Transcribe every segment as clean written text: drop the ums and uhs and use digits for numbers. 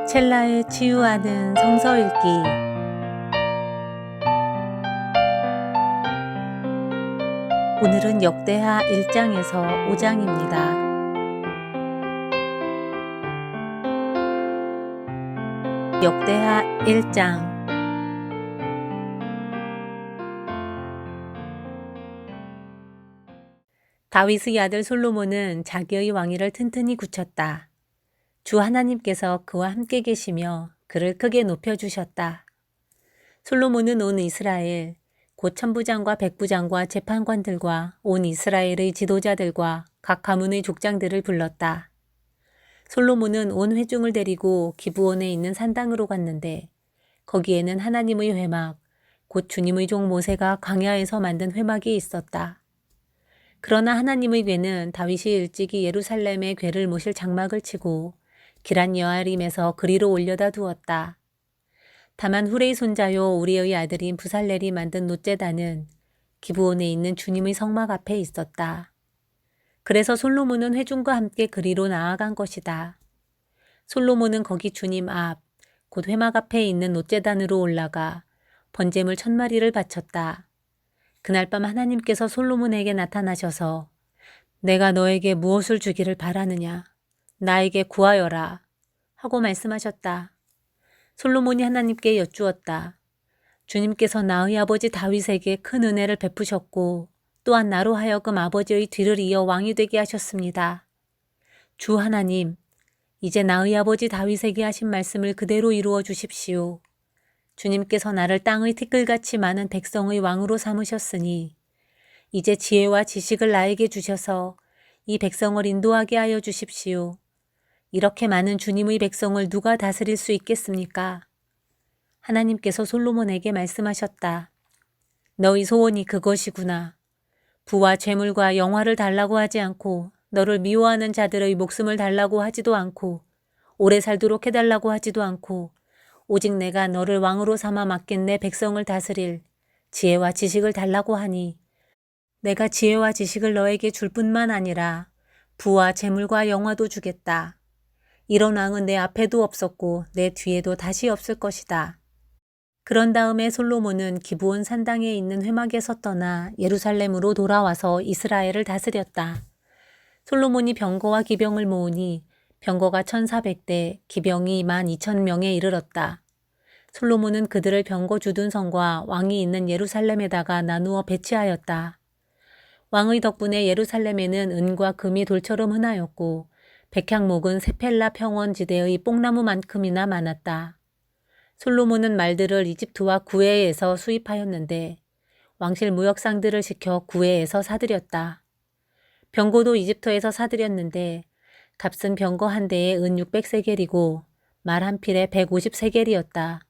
첼라에 치유하는 성서 읽기. 오늘은 역대하 1장에서 5장입니다. 역대하 1장. 다윗의 아들 솔로몬은 자기의 왕위를 튼튼히 굳혔다. 주 하나님께서 그와 함께 계시며 그를 크게 높여주셨다. 솔로몬은 온 이스라엘, 곧 천부장과 백부장과 재판관들과 온 이스라엘의 지도자들과 각 가문의 족장들을 불렀다. 솔로몬은 온 회중을 데리고 기브온에 있는 산당으로 갔는데 거기에는 하나님의 회막, 곧 주님의 종 모세가 광야에서 만든 회막이 있었다. 그러나 하나님의 궤는 다윗이 일찍이 예루살렘에 궤를 모실 장막을 치고 기란 여아림에서 그리로 올려다 두었다. 다만 후레의 손자요 우리의 아들인 부살렐이 만든 놋제단은 기브온에 있는 주님의 성막 앞에 있었다. 그래서 솔로몬은 회중과 함께 그리로 나아간 것이다. 솔로몬은 거기 주님 앞, 곧 회막 앞에 있는 놋제단으로 올라가 번제물 1000마리를 바쳤다. 그날 밤 하나님께서 솔로몬에게 나타나셔서 내가 너에게 무엇을 주기를 바라느냐? 나에게 구하여라 하고 말씀하셨다. 솔로몬이 하나님께 여쭈었다. 주님께서 나의 아버지 다윗에게 큰 은혜를 베푸셨고 또한 나로 하여금 아버지의 뒤를 이어 왕이 되게 하셨습니다. 주 하나님, 이제 나의 아버지 다윗에게 하신 말씀을 그대로 이루어 주십시오. 주님께서 나를 땅의 티끌같이 많은 백성의 왕으로 삼으셨으니 이제 지혜와 지식을 나에게 주셔서 이 백성을 인도하게 하여 주십시오. 이렇게 많은 주님의 백성을 누가 다스릴 수 있겠습니까? 하나님께서 솔로몬에게 말씀하셨다. 너희 소원이 그것이구나. 부와 재물과 영화를 달라고 하지 않고 너를 미워하는 자들의 목숨을 달라고 하지도 않고 오래 살도록 해달라고 하지도 않고 오직 내가 너를 왕으로 삼아 맡긴 내 백성을 다스릴 지혜와 지식을 달라고 하니 내가 지혜와 지식을 너에게 줄 뿐만 아니라 부와 재물과 영화도 주겠다. 이런 왕은 내 앞에도 없었고 내 뒤에도 다시 없을 것이다. 그런 다음에 솔로몬은 기브온 산당에 있는 회막에서 떠나 예루살렘으로 돌아와서 이스라엘을 다스렸다. 솔로몬이 병거와 기병을 모으니 병거가 1400대, 기병이 12,000명에 이르렀다. 솔로몬은 그들을 병거 주둔성과 왕이 있는 예루살렘에다가 나누어 배치하였다. 왕의 덕분에 예루살렘에는 은과 금이 돌처럼 흔하였고 백향목은 세펠라 평원지대의 뽕나무만큼이나 많았다. 솔로몬은 말들을 이집트와 구해에서 수입하였는데 왕실 무역상들을 시켜 구해에서 사들였다. 병거도 이집트에서 사들였는데 값은 병거 한 대에 은 600세겔이고 말 한 필에 150세겔이었다.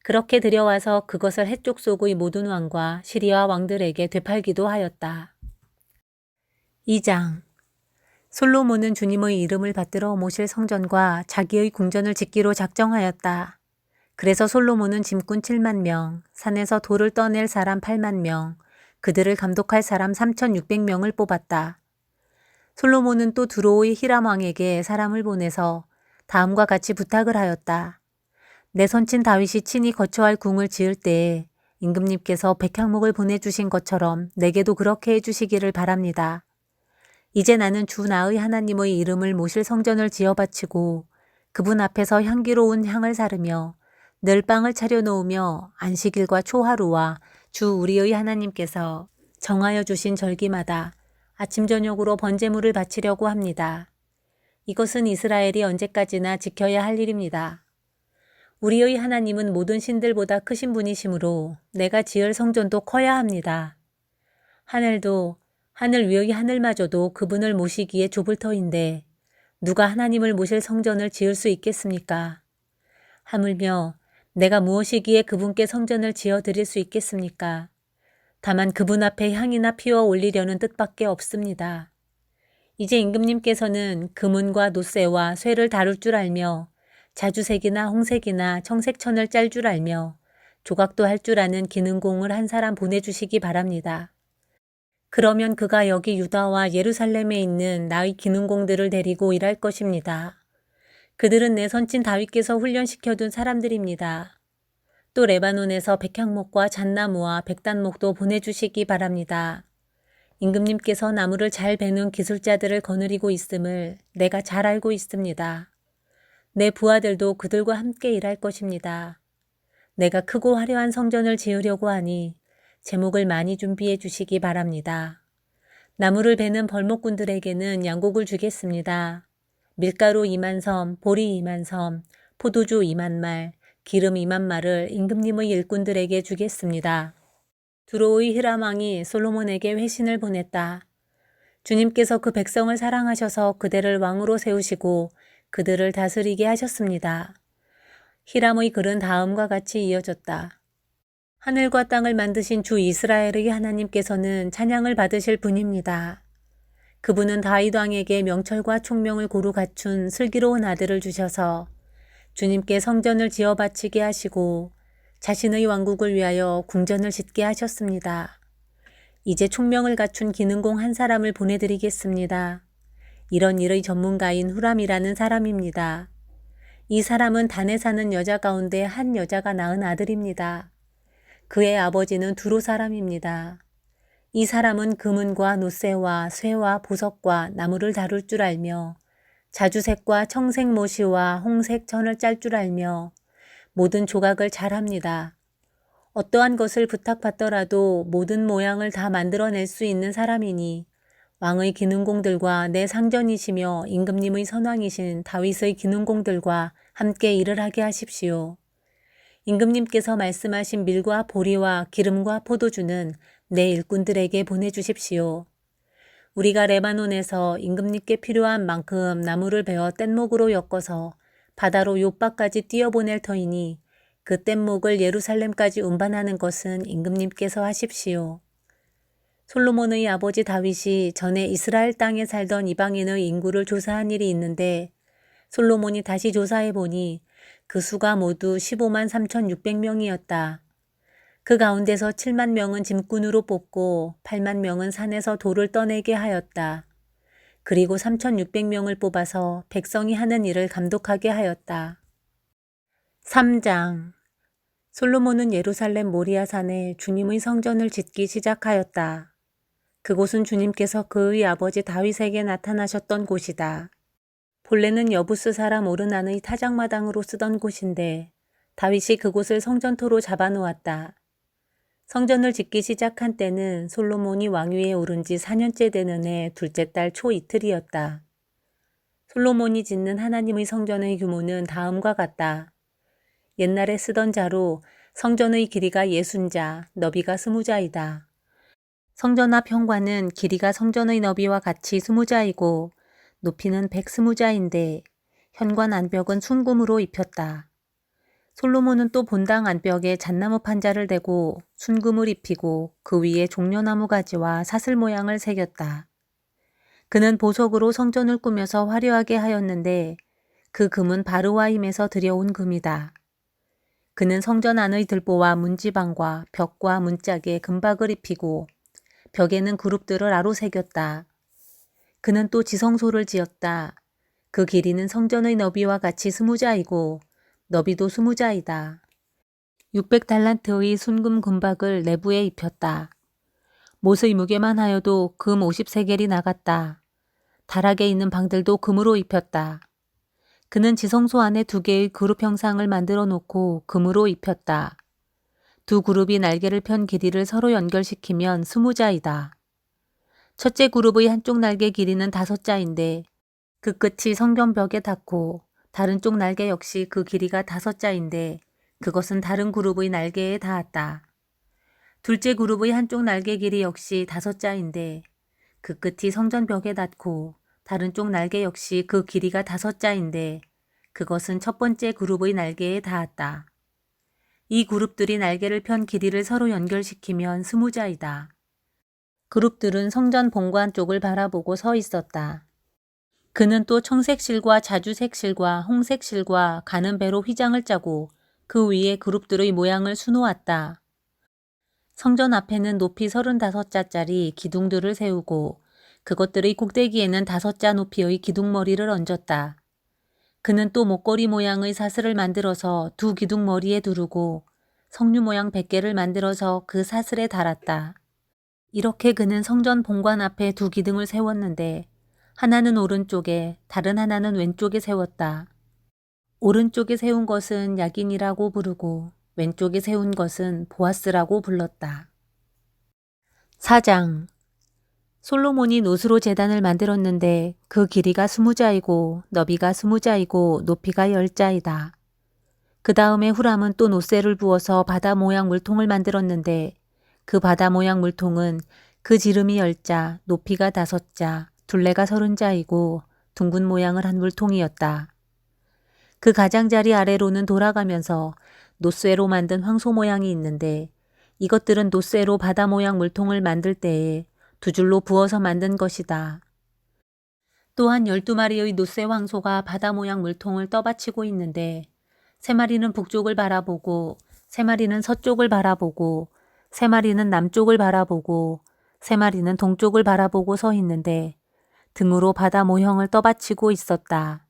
그렇게 들여와서 그것을 해쪽 속의 모든 왕과 시리아 왕들에게 되팔기도 하였다. 2장. 솔로몬은 주님의 이름을 받들어 모실 성전과 자기의 궁전을 짓기로 작정하였다. 그래서 솔로몬은 짐꾼 7만 명, 산에서 돌을 떠낼 사람 8만 명, 그들을 감독할 사람 3,600명을 뽑았다. 솔로몬은 또 두로의 히람 왕에게 사람을 보내서 다음과 같이 부탁을 하였다. 내 손친 다윗이 친히 거처할 궁을 지을 때에 임금님께서 백향목을 보내주신 것처럼 내게도 그렇게 해주시기를 바랍니다. 이제 나는 주 나의 하나님의 이름을 모실 성전을 지어 바치고 그분 앞에서 향기로운 향을 사르며 늘 빵을 차려놓으며 안식일과 초하루와 주 우리의 하나님께서 정하여 주신 절기마다 아침 저녁으로 번제물을 바치려고 합니다. 이것은 이스라엘이 언제까지나 지켜야 할 일입니다. 우리의 하나님은 모든 신들보다 크신 분이시므로 내가 지을 성전도 커야 합니다. 하늘 위의 하늘마저도 그분을 모시기에 좁을 터인데 누가 하나님을 모실 성전을 지을 수 있겠습니까? 하물며 내가 무엇이기에 그분께 성전을 지어 드릴 수 있겠습니까? 다만 그분 앞에 향이나 피워 올리려는 뜻밖에 없습니다. 이제 임금님께서는 금은과 놋쇠와 쇠를 다룰 줄 알며 자주색이나 홍색이나 청색천을 짤 줄 알며 조각도 할 줄 아는 기능공을 한 사람 보내주시기 바랍니다. 그러면 그가 여기 유다와 예루살렘에 있는 나의 기능공들을 데리고 일할 것입니다. 그들은 내 선친 다윗께서 훈련시켜둔 사람들입니다. 또 레바논에서 백향목과 잣나무와 백단목도 보내주시기 바랍니다. 임금님께서 나무를 잘 베는 기술자들을 거느리고 있음을 내가 잘 알고 있습니다. 내 부하들도 그들과 함께 일할 것입니다. 내가 크고 화려한 성전을 지으려고 하니 제목을 많이 준비해 주시기 바랍니다. 나무를 베는 벌목꾼들에게는 양곡을 주겠습니다. 밀가루 2만 섬, 보리 2만 섬, 포도주 2만 말, 기름 2만 말을 임금님의 일꾼들에게 주겠습니다. 두로의 히람 왕이 솔로몬에게 회신을 보냈다. 주님께서 그 백성을 사랑하셔서 그들을 왕으로 세우시고 그들을 다스리게 하셨습니다. 히람의 글은 다음과 같이 이어졌다. 하늘과 땅을 만드신 주 이스라엘의 하나님께서는 찬양을 받으실 분입니다. 그분은 다윗 왕에게 명철과 총명을 고루 갖춘 슬기로운 아들을 주셔서 주님께 성전을 지어 바치게 하시고 자신의 왕국을 위하여 궁전을 짓게 하셨습니다. 이제 총명을 갖춘 기능공 한 사람을 보내드리겠습니다. 이런 일의 전문가인 후람이라는 사람입니다. 이 사람은 단에 사는 여자 가운데 한 여자가 낳은 아들입니다. 그의 아버지는 두로 사람입니다. 이 사람은 금은과 노쇠와 쇠와 보석과 나무를 다룰 줄 알며 자주색과 청색 모시와 홍색 천을 짤 줄 알며 모든 조각을 잘합니다. 어떠한 것을 부탁받더라도 모든 모양을 다 만들어낼 수 있는 사람이니 왕의 기능공들과 내 상전이시며 임금님의 선왕이신 다윗의 기능공들과 함께 일을 하게 하십시오. 임금님께서 말씀하신 밀과 보리와 기름과 포도주는 내 일꾼들에게 보내주십시오. 우리가 레바논에서 임금님께 필요한 만큼 나무를 베어 뗏목으로 엮어서 바다로 욥바까지 띄어보낼 터이니 그 뗏목을 예루살렘까지 운반하는 것은 임금님께서 하십시오. 솔로몬의 아버지 다윗이 전에 이스라엘 땅에 살던 이방인의 인구를 조사한 일이 있는데 솔로몬이 다시 조사해 보니 그 수가 모두 15만 3,600명이었다. 그 가운데서 7만 명은 짐꾼으로 뽑고 8만 명은 산에서 돌을 떠내게 하였다. 그리고 3,600명을 뽑아서 백성이 하는 일을 감독하게 하였다. 3장 솔로몬은 예루살렘 모리아산에 주님의 성전을 짓기 시작하였다. 그곳은 주님께서 그의 아버지 다윗에게 나타나셨던 곳이다. 본래는 여부스 사람 오르난의 타작마당으로 쓰던 곳인데 다윗이 그곳을 성전토로 잡아놓았다. 성전을 짓기 시작한 때는 솔로몬이 왕위에 오른 지 4년째 되는 해 둘째 달 초 이틀이었다. 솔로몬이 짓는 하나님의 성전의 규모는 다음과 같다. 옛날에 쓰던 자로 성전의 길이가 60자, 너비가 20자이다. 성전 앞 현관은 길이가 성전의 너비와 같이 20자이고 높이는 120자인데 현관 안벽은 순금으로 입혔다. 솔로몬은 또 본당 안벽에 잣나무 판자를 대고 순금을 입히고 그 위에 종려나무 가지와 사슬 모양을 새겼다. 그는 보석으로 성전을 꾸며서 화려하게 하였는데 그 금은 바르와임에서 들여온 금이다. 그는 성전 안의 들보와 문지방과 벽과 문짝에 금박을 입히고 벽에는 그룹들을 아로 새겼다. 그는 또 지성소를 지었다. 그 길이는 성전의 너비와 같이 20자이고 너비도 20자이다. 600달란트의 순금 금박을 내부에 입혔다. 못의 무게만 하여도 금 50세겔이 나갔다. 다락에 있는 방들도 금으로 입혔다. 그는 지성소 안에 2개의 그룹 형상을 만들어 놓고 금으로 입혔다. 2 그룹이 날개를 편 길이를 서로 연결시키면 20자이다. 첫째 그룹의 한쪽 날개 길이는 5자인데 그 끝이 성전벽에 닿고 다른 쪽 날개 역시 그 길이가 5자인데 그것은 다른 그룹의 날개에 닿았다. 둘째 그룹의 한쪽 날개 길이 역시 5자인데 그 끝이 성전벽에 닿고 다른 쪽 날개 역시 그 길이가 5자인데 그것은 첫 번째 그룹의 날개에 닿았다. 이 그룹들이 날개를 편 길이를 서로 연결시키면 20자이다. 그룹들은 성전 본관 쪽을 바라보고 서 있었다. 그는 또 청색실과 자주색실과 홍색실과 가는 배로 휘장을 짜고 그 위에 그룹들의 모양을 수놓았다. 성전 앞에는 높이 35자짜리 기둥들을 세우고 그것들의 꼭대기에는 5자 높이의 기둥머리를 얹었다. 그는 또 목걸이 모양의 사슬을 만들어서 두 기둥 머리에 두르고 석류 모양 100개를 만들어서 그 사슬에 달았다. 이렇게 그는 성전 본관 앞에 두 기둥을 세웠는데 하나는 오른쪽에 다른 하나는 왼쪽에 세웠다. 오른쪽에 세운 것은 야긴이라고 부르고 왼쪽에 세운 것은 보아스라고 불렀다. 4장. 솔로몬이 노스로 제단을 만들었는데 그 길이가 20자이고 너비가 20자이고 높이가 10자이다. 그 다음에 후람은 또 노쇠를 부어서 바다 모양 물통을 만들었는데 그 바다 모양 물통은 그 지름이 10자, 높이가 5자, 둘레가 30자이고 둥근 모양을 한 물통이었다. 그 가장자리 아래로는 돌아가면서 노쇠로 만든 황소 모양이 있는데 이것들은 노쇠로 바다 모양 물통을 만들 때에 두 줄로 부어서 만든 것이다. 또한 12마리의 노쇠 황소가 바다 모양 물통을 떠받치고 있는데 3마리는 북쪽을 바라보고 3마리는 서쪽을 바라보고 3마리는 남쪽을 바라보고 3마리는 동쪽을 바라보고 서 있는데 등으로 바다 모형을 떠받치고 있었다.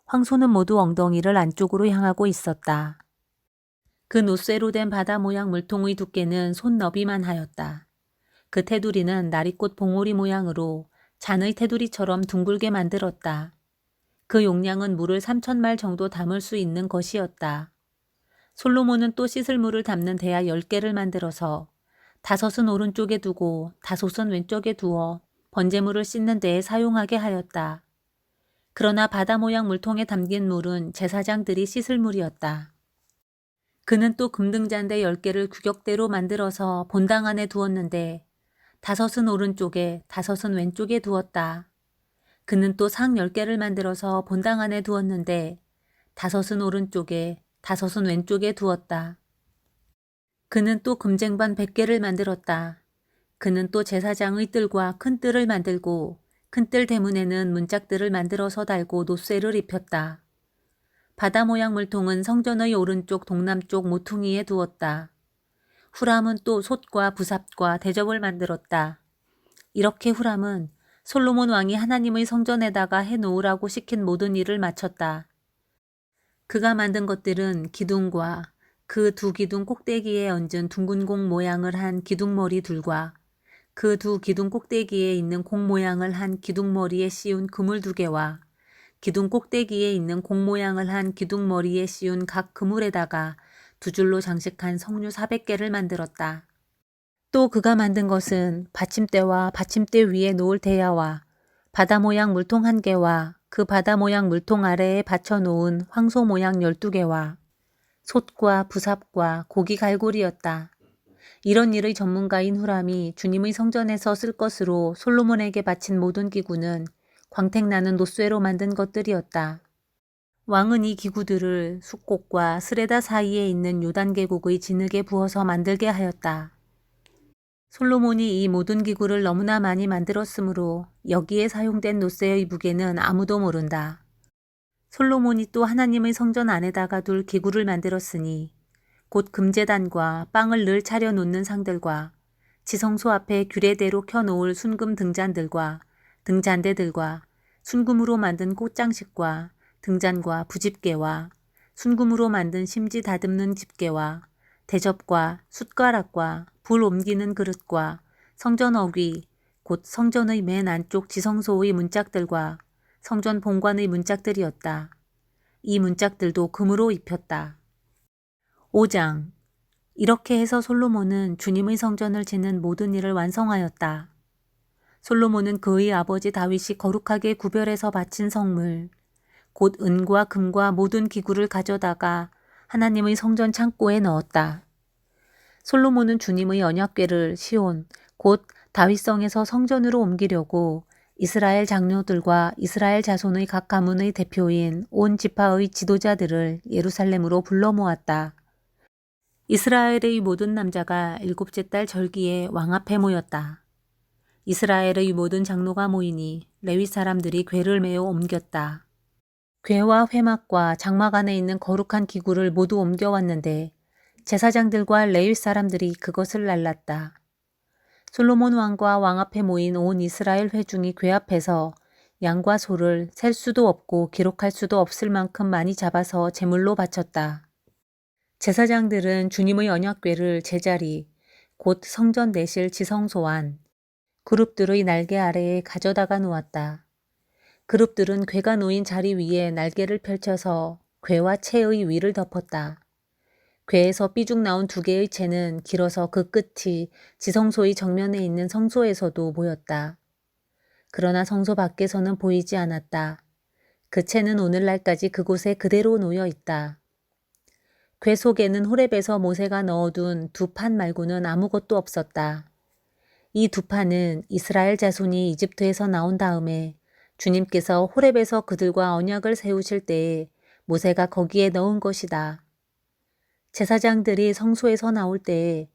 황소는 모두 엉덩이를 안쪽으로 향하고 있었다. 그 노쇠로 된 바다 모양 물통의 두께는 손 너비만 하였다. 그 테두리는 나리꽃 봉오리 모양으로 잔의 테두리처럼 둥글게 만들었다. 그 용량은 물을 3,000말 정도 담을 수 있는 것이었다. 솔로몬은 또 씻을 물을 담는 대야 10개를 만들어서 5은 오른쪽에 두고 5은 왼쪽에 두어 번제물을 씻는 데에 사용하게 하였다. 그러나 바다 모양 물통에 담긴 물은 제사장들이 씻을 물이었다. 그는 또 금등잔대 10개를 규격대로 만들어서 본당 안에 두었는데 5은 오른쪽에 5은 왼쪽에 두었다. 그는 또 상 10개를 만들어서 본당 안에 두었는데 5은 오른쪽에 5은 왼쪽에 두었다. 그는 또 금쟁반 100개를 만들었다. 그는 또 제사장의 뜰과 큰 뜰을 만들고 큰 뜰 대문에는 문짝들을 만들어서 달고 노쇠를 입혔다. 바다 모양 물통은 성전의 오른쪽 동남쪽 모퉁이에 두었다. 후람은 또 솥과 부삽과 대접을 만들었다. 이렇게 후람은 솔로몬 왕이 하나님의 성전에다가 해놓으라고 시킨 모든 일을 마쳤다. 그가 만든 것들은 기둥과 그 두 기둥 꼭대기에 얹은 둥근 공 모양을 한 기둥머리 둘과 그 두 기둥 꼭대기에 있는 공 모양을 한 기둥머리에 씌운 그물 2개와 기둥 꼭대기에 있는 공 모양을 한 기둥머리에 씌운 각 그물에다가 두 줄로 장식한 석류 400개를 만들었다. 또 그가 만든 것은 받침대와 받침대 위에 놓을 대야와 바다 모양 물통 1개와 그 바다 모양 물통 아래에 받쳐놓은 황소 모양 12개와 솥과 부삽과 고기 갈고리였다. 이런 일의 전문가인 후람이 주님의 성전에서 쓸 것으로 솔로몬에게 바친 모든 기구는 광택나는 노쇠로 만든 것들이었다. 왕은 이 기구들을 숫곡과 스레다 사이에 있는 요단 계곡의 진흙에 부어서 만들게 하였다. 솔로몬이 이 모든 기구를 너무나 많이 만들었으므로 여기에 사용된 노쇠의 무게는 아무도 모른다. 솔로몬이 또 하나님의 성전 안에다가 둘 기구를 만들었으니 곧 금제단과 빵을 늘 차려 놓는 상들과 지성소 앞에 규례대로 켜놓을 순금 등잔들과 등잔대들과 순금으로 만든 꽃장식과 등잔과 부집게와 순금으로 만든 심지 다듬는 집게와 대접과 숟가락과 불 옮기는 그릇과 성전 어귀 곧 성전의 맨 안쪽 지성소의 문짝들과 성전 본관의 문짝들이었다. 이 문짝들도 금으로 입혔다. 5장. 이렇게 해서 솔로몬은 주님의 성전을 짓는 모든 일을 완성하였다. 솔로몬은 그의 아버지 다윗이 거룩하게 구별해서 바친 성물 곧 은과 금과 모든 기구를 가져다가 하나님의 성전 창고에 넣었다. 솔로몬은 주님의 언약궤를 시온 곧 다윗성에서 성전으로 옮기려고 이스라엘 장로들과 이스라엘 자손의 각 가문의 대표인 온 지파의 지도자들을 예루살렘으로 불러 모았다. 이스라엘의 모든 남자가 7째 달 절기에 왕 앞에 모였다. 이스라엘의 모든 장로가 모이니 레위 사람들이 궤를 메어 옮겼다. 궤와 회막과 장막 안에 있는 거룩한 기구를 모두 옮겨왔는데 제사장들과 레위 사람들이 그것을 날랐다. 솔로몬 왕과 왕 앞에 모인 온 이스라엘 회중이 궤 앞에서 양과 소를 셀 수도 없고 기록할 수도 없을 만큼 많이 잡아서 제물로 바쳤다. 제사장들은 주님의 언약궤를 제자리, 곧 성전 내실 지성소 안, 그룹들의 날개 아래에 가져다가 놓았다. 그룹들은 궤가 놓인 자리 위에 날개를 펼쳐서 궤와 채의 위를 덮었다. 궤에서 삐죽 나온 두 개의 채는 길어서 그 끝이 지성소의 정면에 있는 성소에서도 보였다. 그러나 성소 밖에서는 보이지 않았다. 그 채는 오늘날까지 그곳에 그대로 놓여 있다. 궤 속에는 호렙에서 모세가 넣어둔 두 판 말고는 아무것도 없었다. 이 두 판은 이스라엘 자손이 이집트에서 나온 다음에 주님께서 호렙에서 그들과 언약을 세우실 때에 모세가 거기에 넣은 것이다. 제사장들이 성소에서 나올 때에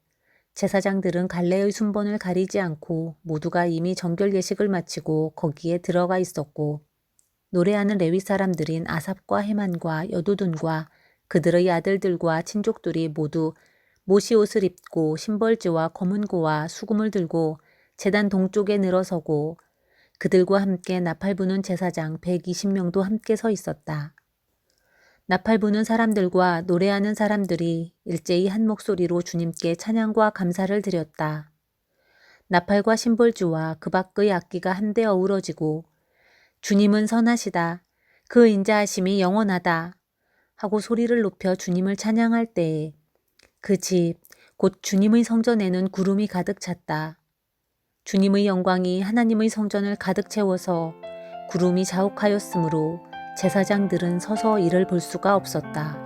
제사장들은 갈래의 순번을 가리지 않고 모두가 이미 정결 예식을 마치고 거기에 들어가 있었고 노래하는 레위 사람들인 아삽과 헤만과 여두둔과 그들의 아들들과 친족들이 모두 모시옷을 입고 심벌지와 검은고와 수금을 들고 제단 동쪽에 늘어서고 그들과 함께 나팔 부는 제사장 120명도 함께 서 있었다. 나팔 부는 사람들과 노래하는 사람들이 일제히 한 목소리로 주님께 찬양과 감사를 드렸다. 나팔과 심벌주와 그 밖의 악기가 한데 어우러지고 주님은 선하시다. 그 인자하심이 영원하다. 하고 소리를 높여 주님을 찬양할 때에 그 집, 곧 주님의 성전에는 구름이 가득 찼다. 주님의 영광이 하나님의 성전을 가득 채워서 구름이 자욱하였으므로 제사장들은 서서 이를 볼 수가 없었다.